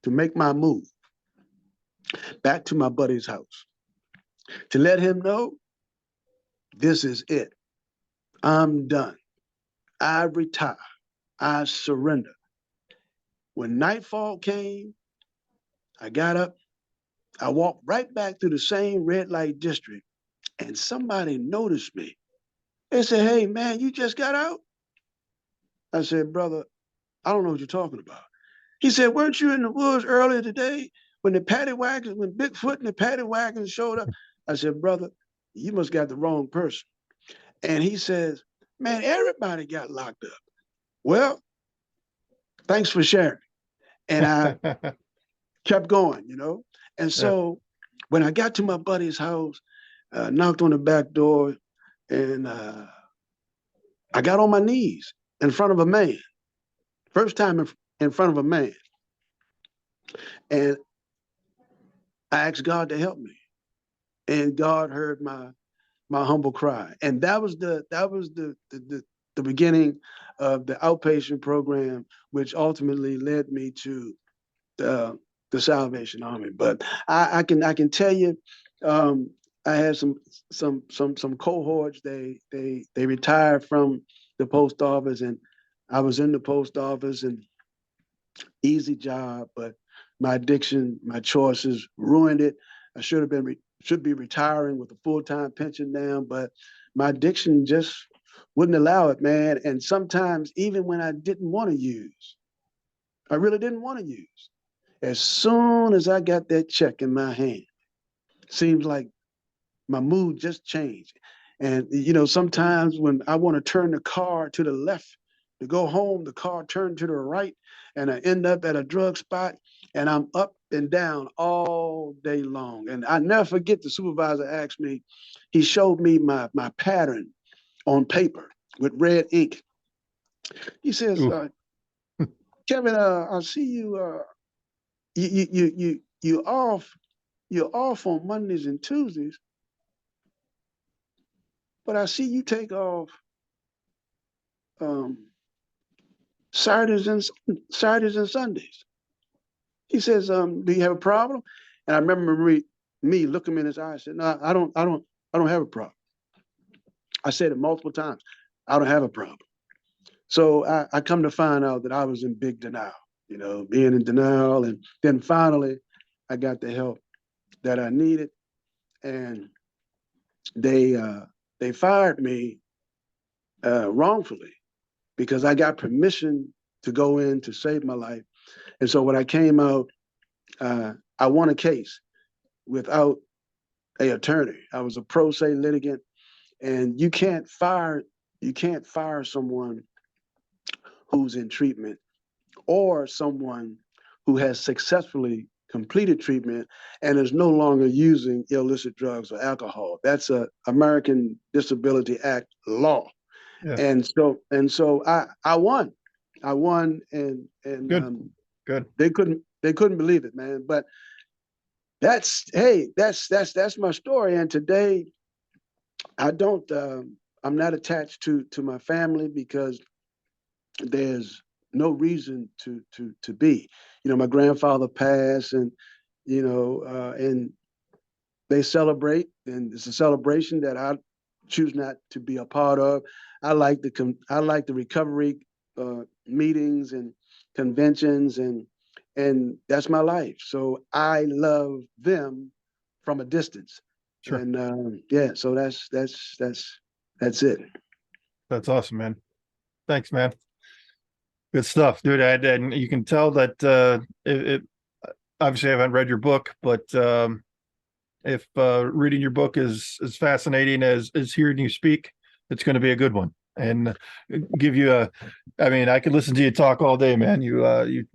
to make my move back to my buddy's house to let him know this is it. I'm done. I retire. I surrender. When nightfall came, I got up. I walked right back through the same red light district, and somebody noticed me. They said, hey, man, you just got out? I said, brother, I don't know what you're talking about. He said, weren't you in the woods earlier today when when Bigfoot and the paddy wagons showed up? I said, brother, you must got the wrong person. And he says, man, everybody got locked up. Well, thanks for sharing. And I kept going. And Yeah. so when I got to my buddy's house, knocked on the back door, and I got on my knees in front of a man. First time in front of a man. And I asked God to help me. And God heard my humble cry. And that was the beginning of the outpatient program, which ultimately led me to the Salvation Army. But I can tell you, I had some cohorts. They retired from the post office, and I was in the post office, and easy job, but my addiction, my choices ruined it. I should be retiring with a full-time pension now, but my addiction just wouldn't allow it, man. And sometimes even when I didn't want to use, I really didn't want to use. As soon as I got that check in my hand, seems like my mood just changed. And sometimes when I want to turn the car to the left to go home, the car turned to the right, and I end up at a drug spot, and I'm up and down all day long. And I never forget the supervisor asked me, he showed me my pattern on paper with red ink. He says, Ooh. Kevin, I see you off you're off on Mondays and Tuesdays, but I see you take off um, Saturdays and Sundays. He says, "Do you have a problem?" And I remember me looking him in his eyes. I said, "No, I don't have a problem." I said it multiple times. I don't have a problem. So I come to find out that I was in big denial. Being in denial, and then finally, I got the help that I needed, and they they fired me wrongfully because I got permission to go in to save my life. And so when I came out, I won a case without a attorney. I was a pro se litigant, and you can't fire someone who's in treatment or someone who has successfully completed treatment and is no longer using illicit drugs or alcohol. That's a American Disability Act law. Yeah. And so I won. I won, and Good. Good. they couldn't believe it, man. But that's my story. And today I don't I'm not attached to my family because there's no reason to be. My grandfather passed, and and they celebrate, and it's a celebration that I choose not to be a part of. I like the recovery meetings and conventions, and that's my life. So I love them from a distance, Sure. and yeah. So that's it. That's awesome, man. Thanks, man. Good stuff, dude. And you can tell that it obviously I haven't read your book, but if reading your book is as fascinating as hearing you speak, It's going to be a good one, and give you a. I mean, I could listen to you talk all day, man. The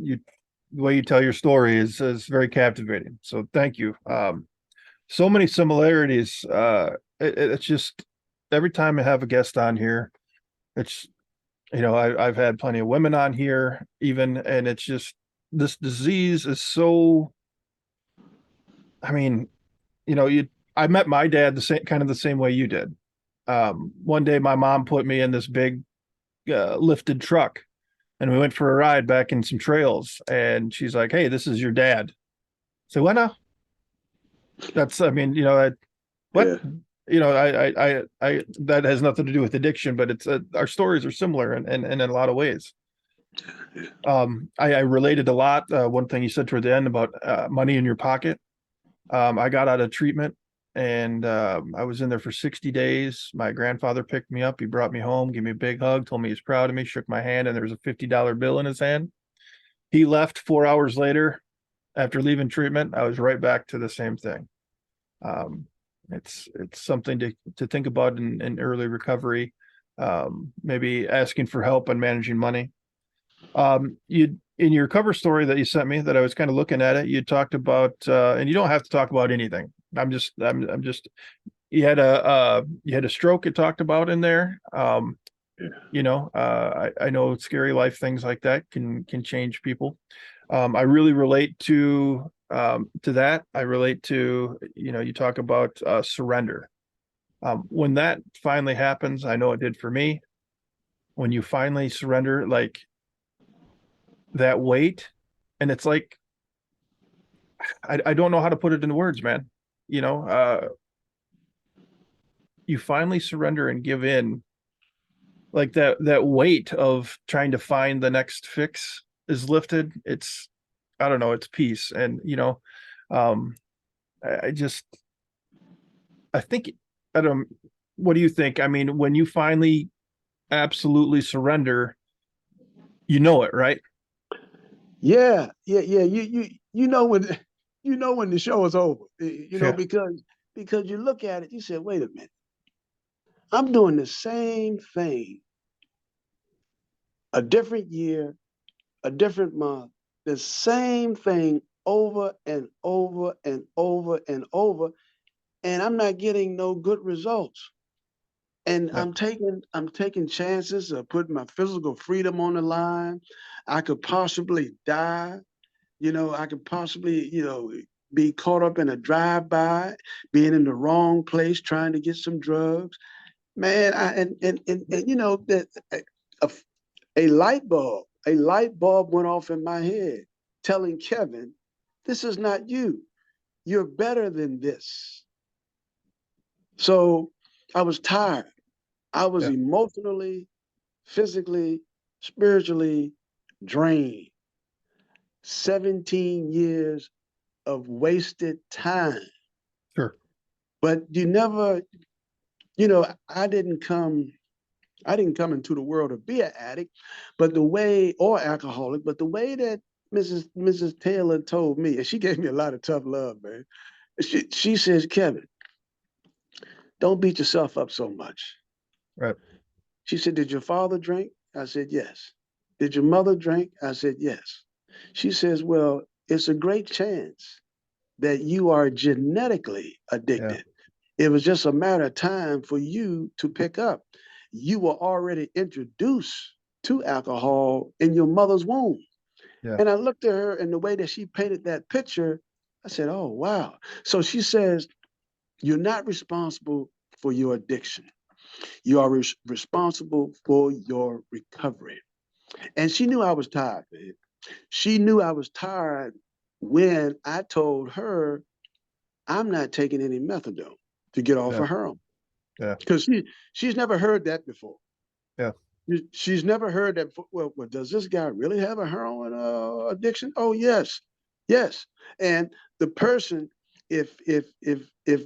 way you tell your story is very captivating. So thank you. So many similarities. It's just every time I have a guest on here, it's I've had plenty of women on here even, and it's just this disease is so. I mean, you I met my dad the same way you did. One day my mom put me in this big lifted truck and we went for a ride back in some trails and she's like, "Hey, this is your dad." So what now? That's I mean, what Yeah. that has nothing to do with addiction, but it's our stories are similar in a lot of ways. Yeah. I related a lot. One thing you said toward the end about money in your pocket. I got out of treatment and I was in there for 60 days. My grandfather picked me up. He brought me home, gave me a big hug, told me he's proud of me, shook my hand, and there was a $50 bill in his hand. He left 4 hours later after leaving treatment. I was right back to the same thing. Um, it's something to think about in early recovery. Maybe asking for help on managing money. You in your cover story that you sent me that I was kind of looking at it, you talked about and you don't have to talk about anything. I'm just you had a stroke it talked about in there. Yeah. I know scary life things like that can change people. I really relate to that. I relate to, you talk about surrender. When that finally happens, I know it did for me. When you finally surrender, like that weight, and it's like I don't know how to put it into words, man. You know, you finally surrender and give in, like that weight of trying to find the next fix is lifted. It's I don't know, it's peace. And um I just I think I don't what do you think? I mean, when you finally absolutely surrender, you know it, right? Yeah. You know when you know when the show is over. Yeah, Because you look at it, you say, wait a minute, I'm doing the same thing, a different year, a different month, the same thing over and over and over and over, and I'm not getting no good results. And yeah, I'm taking chances of putting my physical freedom on the line. I could possibly die. I could possibly, be caught up in a drive-by, being in the wrong place, trying to get some drugs. Man, and that a, a light bulb went off in my head, telling Kevin, "This is not you. You're better than this." So I was tired. I was yeah, emotionally, physically, spiritually drained. 17 years of wasted time. sure. But you never, you know, I didn't come into the world to be an addict, or alcoholic, but the way that Mrs. Taylor told me, and she gave me a lot of tough love, man. She says, Kevin, don't beat yourself up so much. Right. She said, did your father drink? I said, yes. Did your mother drink? I said, yes. She says, well, it's a great chance that you are genetically Yeah, addicted. It was just a matter of time for you to pick up. You were already introduced to alcohol in your mother's womb. yeah, And I looked at her and the way that she painted that picture, I said, oh, wow. So she says, you're not responsible for your addiction. You are responsible for your recovery. And she knew I was tired, man. She knew I was tired when I told her I'm not taking any methadone to get off yeah, of heroin. yeah, Because she's never heard that before. yeah, She's never heard that before. Well, does this guy really have a heroin addiction? Oh, yes. Yes. And the person, if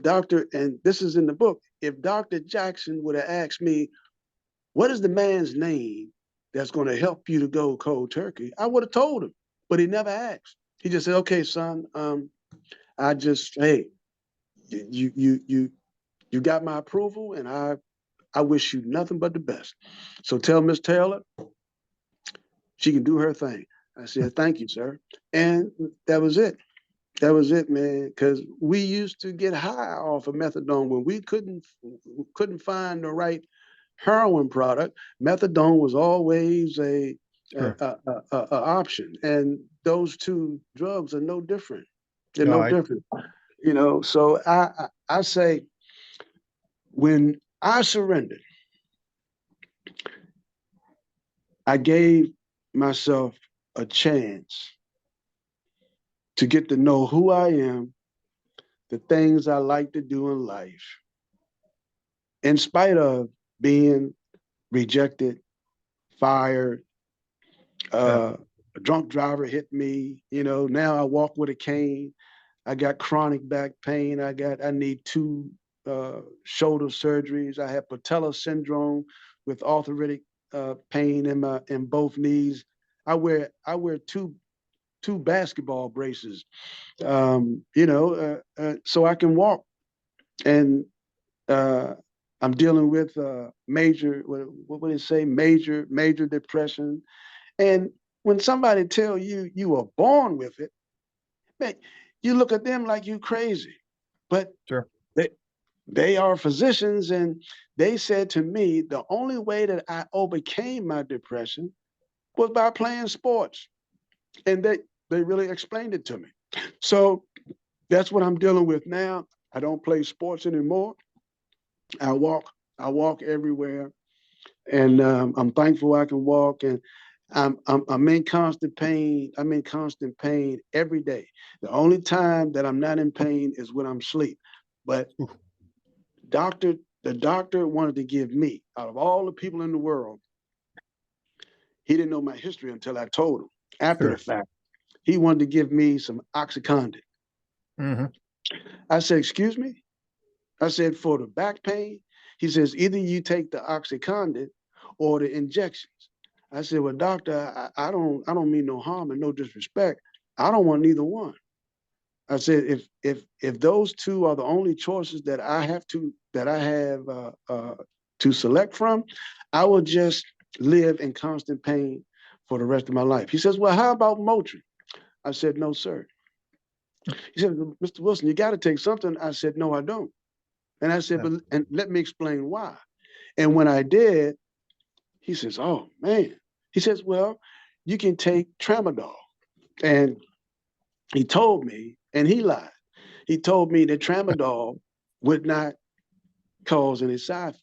Dr., and this is in the book, if Dr. Jackson would have asked me, what is the man's name that's going to help you to go cold turkey? I would have told him, but he never asked. He just said, okay, son, hey, you got my approval, and I wish you nothing but the best. So tell Miss Taylor she can do her thing. I said, thank you, sir. And that was it. That was it, man. Because we used to get high off of methadone when we couldn't find the right heroin product. Methadone was always Sure. a option, and those two drugs are no different. They're No, no different, you know. So I say when I surrendered, I gave myself a chance to get to know who I am, the things I like to do in life, in spite of being rejected, fired, yeah, a drunk driver hit me. You know, now I walk with a cane. I got chronic back pain. I need two shoulder surgeries. I have patella syndrome with arthritic pain in both knees. I wear two basketball braces, so I can walk. And uh, I'm dealing with major, what would it say, major depression. And when somebody tell you you were born with it, man, you look at them like you crazy. But sure. they they are physicians, and they said to me the only way that I overcame my depression was by playing sports, and they really explained it to me. So that's what I'm dealing with now. I don't play sports anymore. I walk. I walk everywhere, and I'm thankful I can walk. And I'm in constant pain. I'm in constant pain every day. The only time that I'm not in pain is when I'm asleep. But Oof, doctor, the doctor wanted to give me, out of all the people in the world, he didn't know my history until I told him after the sure. fact. He wanted to give me some oxycontin. Hmm. I said, excuse me? I said, for the back pain? He says, either you take the oxycontin or the injections. I said, well, doctor, I don't mean no harm and no disrespect. I don't want neither one. I said, if those two are the only choices that I have to select from, I will just live in constant pain for the rest of my life. He says, well, how about Motrin? I said, no, sir. He said, Mr. Wilson, you got to take something. I said, no, I don't. And I said, Yeah. but and let me explain why. And when I did, he says, oh man. He says, well, you can take tramadol. And he told me, and he lied. He told me that tramadol would not cause any side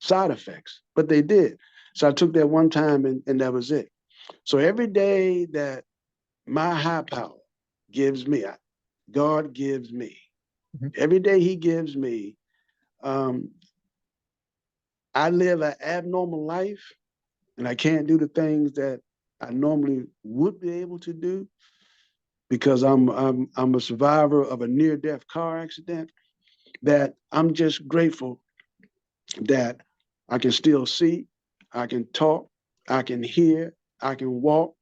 effects, but they did. So I took that one time and that was it. So every day that my high power gives me, God gives me, Mhm. every day he gives me, um, I live an abnormal life and I can't do the things that I normally would be able to do because I'm a survivor of a near-death car accident. That I'm just grateful that I can still see, I can talk, I can hear, I can walk,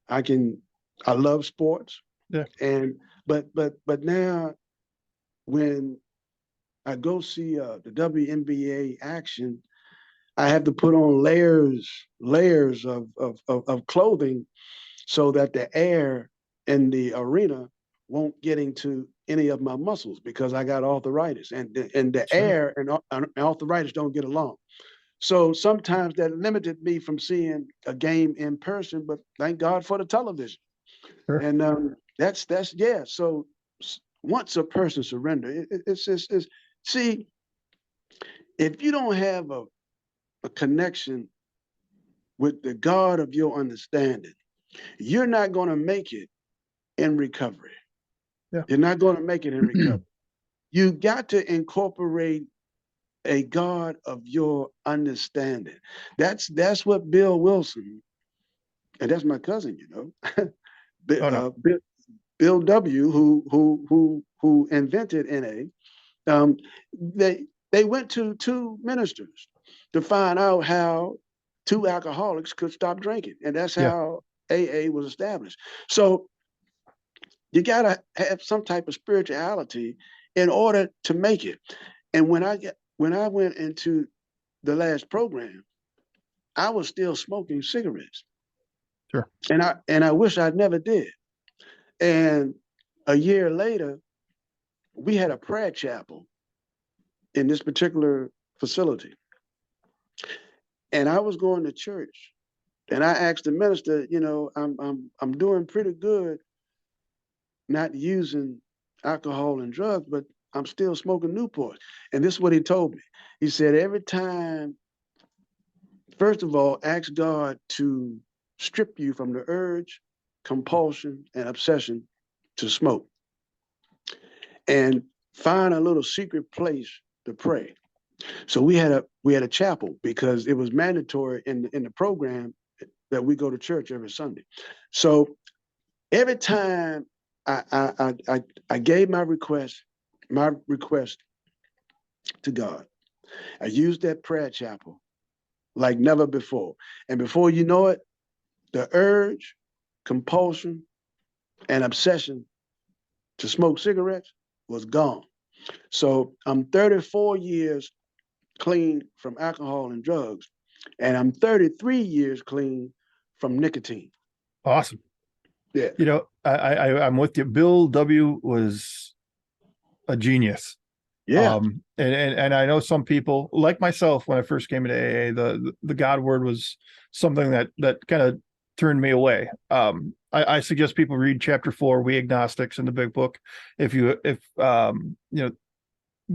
I can. I love sports, Yeah. and but now when I go see the WNBA action, I have to put on layers of clothing so that the air in the arena won't get into any of my muscles because I got arthritis, and the Sure. air and arthritis don't get along. So sometimes that limited me from seeing a game in person, but thank God for the television. Sure. And that's yeah. So once a person surrender, it's see if you don't have a connection with the God of your understanding, you're not going to make it in recovery. Yeah. You're not going to make it in recovery. You got to incorporate a God of your understanding. That's what Bill Wilson, and that's my cousin, you know, Oh no. Bill W, who invented NA. They went to two ministers to find out how two alcoholics could stop drinking, and that's Yeah. how AA was established. So you got to have some type of spirituality in order to make it. And when I went into the last program, I was still smoking cigarettes. Sure. And I wish I never did. And a year later, we had a prayer chapel in this particular facility. And I was going to church. And I asked the minister, I'm doing pretty good not using alcohol and drugs, but I'm still smoking Newport. And this is what he told me. He said, every time, first of all, ask God to strip you from the urge, compulsion, and obsession to smoke. And find a little secret place to pray. So we had a chapel because it was mandatory in the program that we go to church every Sunday. So every time I gave my request to God, I used that prayer chapel like never before. And before you know it, the urge, compulsion, and obsession to smoke cigarettes was gone. So I'm 34 years clean from alcohol and drugs, and I'm 33 years clean from nicotine. Awesome. Yeah. I'm with you. Bill W. was a genius. Yeah. And I know some people like myself, when I first came into AA, the God word was something that kind of turned me away. I suggest people read chapter 4, We Agnostics, in the big book.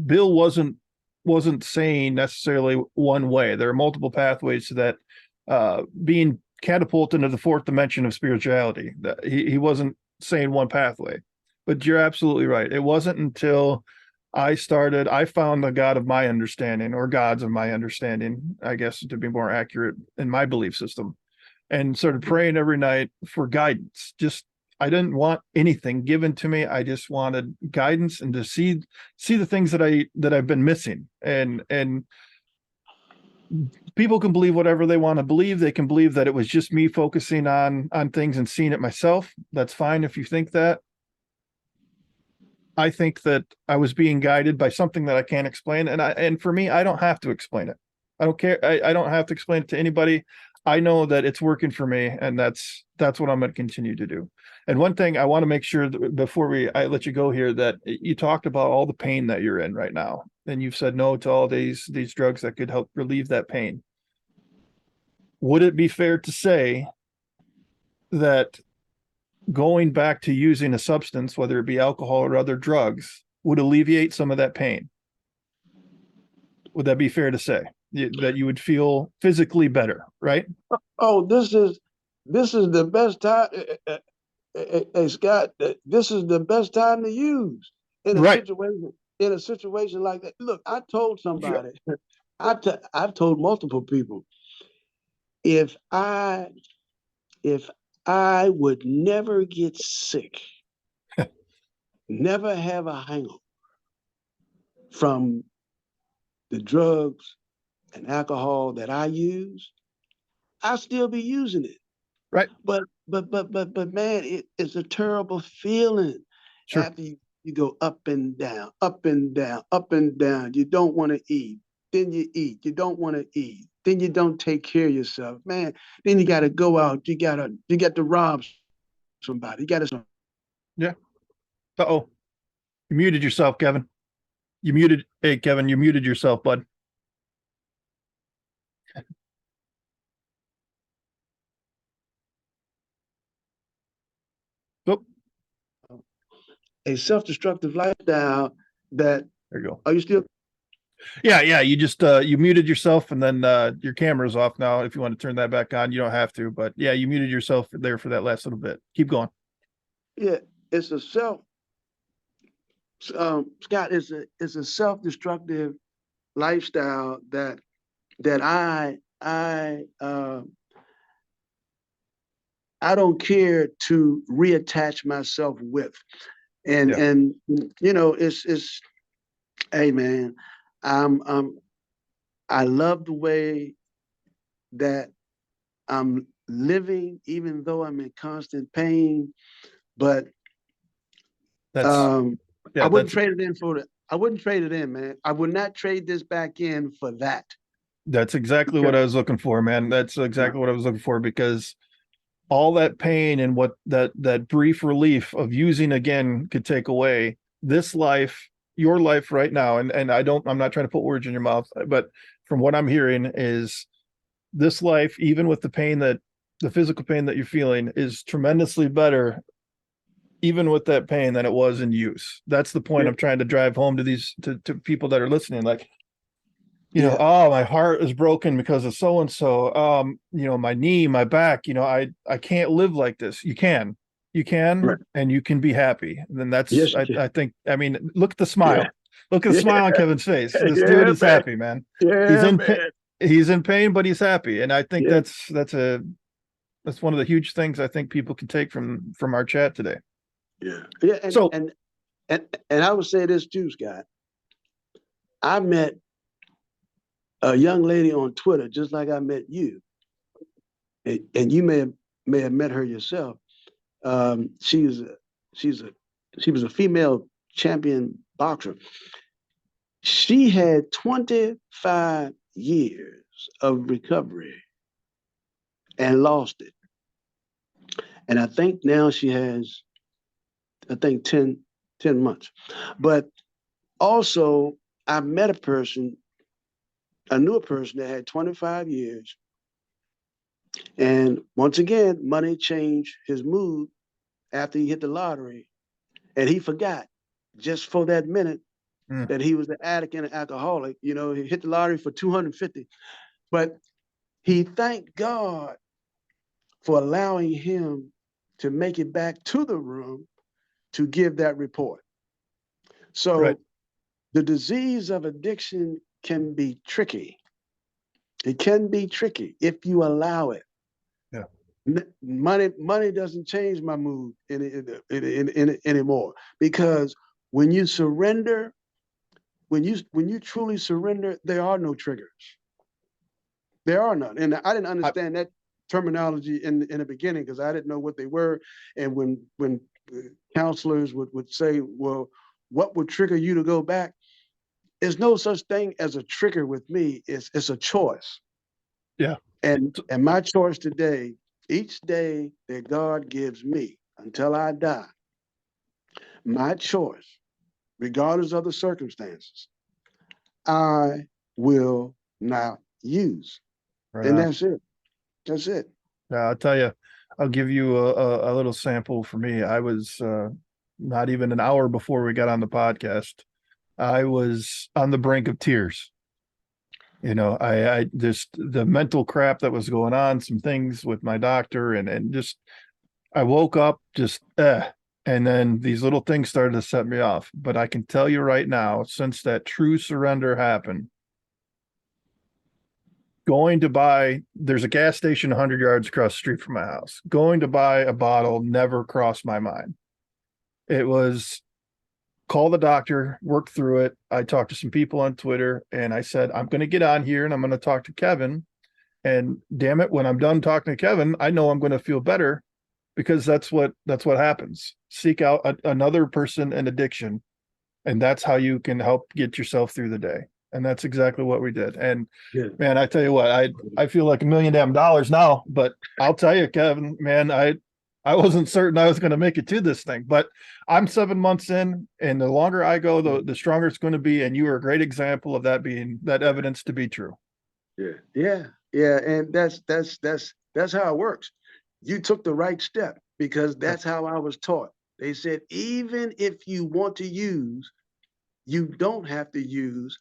Bill wasn't saying necessarily one way. There are multiple pathways to that, being catapulted into the fourth dimension of spirituality. That he wasn't saying one pathway, but you're absolutely right. It wasn't until I found the God of my understanding, or gods of my understanding, I guess, to be more accurate, in my belief system, and started praying every night for guidance. I didn't want anything given to me. I just wanted guidance and to see the things that I've been missing. And people can believe whatever they want to believe. They can believe that it was just me focusing on things and seeing it myself. That's fine if you think that. I think that I was being guided by something that I can't explain. And for me, I don't have to explain it. I don't care. I don't have to explain it to anybody. I know that it's working for me, and that's what I'm going to continue to do. And one thing I want to make sure that before I let you go here, that you talked about all the pain that you're in right now, and you've said no to all these drugs that could help relieve that pain. Would it be fair to say that going back to using a substance, whether it be alcohol or other drugs, would alleviate some of that pain? Would that be fair to say that you would feel physically better, right? Oh, this is the best time. Hey, Scott, this is the best time to use in a Right. situation like that. Look, I told Sure. somebody, I've told multiple people, if I would never get sick, never have a hangover from the drugs and alcohol that I use, I'll still be using it. Right. But man, it's a terrible feeling Sure. after you go up and down, up and down, up and down. You don't want to eat. Then you eat. You don't want to eat. Then you don't take care of yourself. Man, then you gotta go out. You got to rob somebody. You gotta. Yeah. Uh-oh. You muted yourself, Kevin. Hey, Kevin, you muted yourself, bud. Oh, A self-destructive lifestyle that there you go. are you still Yeah. You just you muted yourself, and then your camera's off now. If you want to turn that back on, you don't have to. But yeah, you muted yourself there for that last little bit. Keep going. yeah, it's a Scott, it's a self-destructive lifestyle that I don't care to reattach myself with. Yeah. And it's hey man, I'm I love the way that I'm living, even though I'm in constant pain. But That's I yeah, wouldn't that's trade it in for I wouldn't trade it in, man. I would not trade this back in for that. That's exactly what I was looking for, man. That's exactly what I was looking for, because all that pain and what that brief relief of using again could take away. This life, your life right now, and I'm not trying to put words in your mouth, but from what I'm hearing is this life, even with the pain, that the physical pain that you're feeling, is tremendously better even with that pain than it was in use. That's the point Yeah. I'm trying to drive home to these to people that are listening. Like, Yeah. oh, my heart is broken because of so and so. My knee, my back, I can't live like this. You Right. can, and you can be happy. And then Yes, you I, can. I think, I mean, look at the Yeah. smile. Look at the smile on Yeah. Kevin's face. This dude Yeah, is man. happy, man. He's Yeah, in pain. man. He's in pain, but he's happy. And I think Yeah. that's one of the huge things I think people can take from our chat today. Yeah. Yeah. So And I would say this too, Scott. I met a young lady on Twitter, just like I met you, and you may have met her yourself. She's a she's a she was a female champion boxer. She had 25 years of recovery and lost it. And I think now she has, I think 10 months. But also, I met a person, I knew a person that had 25 years. And once again, money changed his mood after he hit the lottery. And he forgot just for that minute that he was an addict and an alcoholic. He hit the lottery for 250. But he thanked God for allowing him to make it back to the room to give that report. right. So the disease of addiction can be tricky. It can be tricky if you allow it. Yeah. Money doesn't change my mood anymore, because when you surrender, when you truly surrender, there are no triggers. There are none, and I didn't understand that terminology in the beginning, because I didn't know what they were. And when counselors would say, "Well, what would trigger you to go back?" There's no such thing as a trigger with me. It's a choice. Yeah. And my choice today, each day that God gives me until I die, my choice, regardless of the circumstances, I will not use. Right And on. that's it. That's it. I'll tell you, I'll give you a little sample for me. I was not even an hour before we got on the podcast. I was on the brink of tears. I just the mental crap that was going on, some things with my doctor, and just I woke up just and then these little things started to set me off. But I can tell you right now, since that true surrender happened, there's a gas station 100 yards across the street from my house. Going to buy a bottle never crossed my mind. It was call the doctor, work through it. I talked to some people on Twitter, and I said, I'm going to get on here and I'm going to talk to Kevin. And damn it, when I'm done talking to Kevin, I know I'm going to feel better, because that's what happens. Seek out another person in addiction, and that's how you can help get yourself through the day. And that's exactly what we did. And Yeah. man, I tell you what, I feel like $1 million damn now, but I'll tell you, Kevin, man, I wasn't certain I was going to make it to this thing, but I'm 7 months in, and the longer I go, the stronger it's going to be. And you are a great example of that, being that evidence to be true. Yeah. Yeah. Yeah. And that's how it works. You took the right step, because that's how I was taught. They said, even if you want to use, you don't have to use.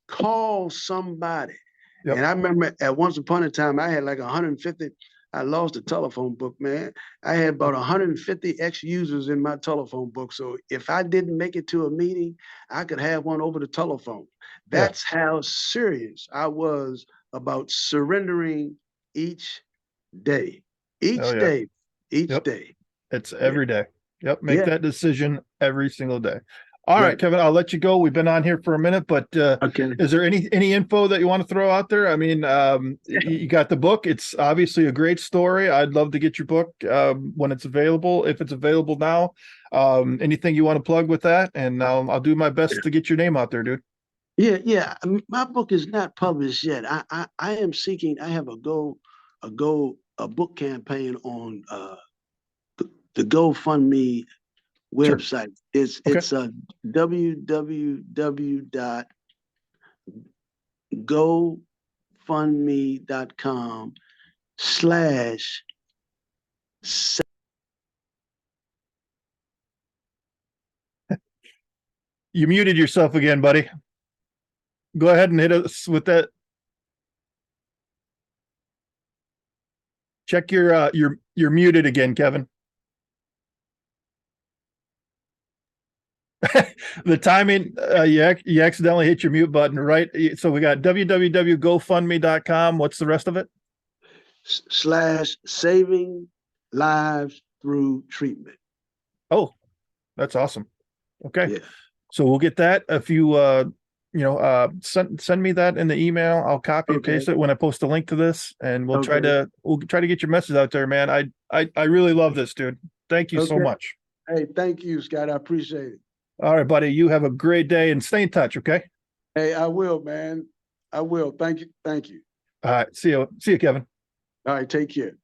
Call somebody. Yep. And I remember at once upon a time, I had like 150. I lost the telephone book, man. I had about 150 ex-users in my telephone book. So if I didn't make it to a meeting, I could have one over the telephone. Yeah. That's how serious I was about surrendering each day, Oh each yeah. day, each Yep. day. It's Yeah. every day. Yep. Make Yeah. that decision every single day. All right, Right. Kevin, I'll let you go. We've been on here for a minute, but Okay. is there any info that you want to throw out there? I mean, you got the book. It's obviously a great story. I'd love to get your book when it's available, if it's available now. Anything you want to plug with that? And I'll do my best to get your name out there, dude. Yeah. My book is not published yet. I am seeking. I have a book campaign on the GoFundMe Sure. website. It's Okay. it's a www.gofundme.com/. You muted yourself again, buddy. Go ahead and hit us with that. Check you're muted again, Kevin. The timing, you accidentally hit your mute button, right? So we got www.gofundme.com. What's the rest of it? /saving lives through treatment. Oh, that's awesome. Okay. Yeah. So we'll get that. If you send me that in the email, I'll copy and Okay. paste it when I post a link to this, and we'll try Okay. to get your message out there, man. I really love this, dude. Thank you so Okay. much. Hey, thank you, Scott. I appreciate it. All right, buddy. You have a great day and stay in touch, okay? Hey, I will, man. I will. Thank you. Thank you. All right. See you, Kevin. All right. Take care.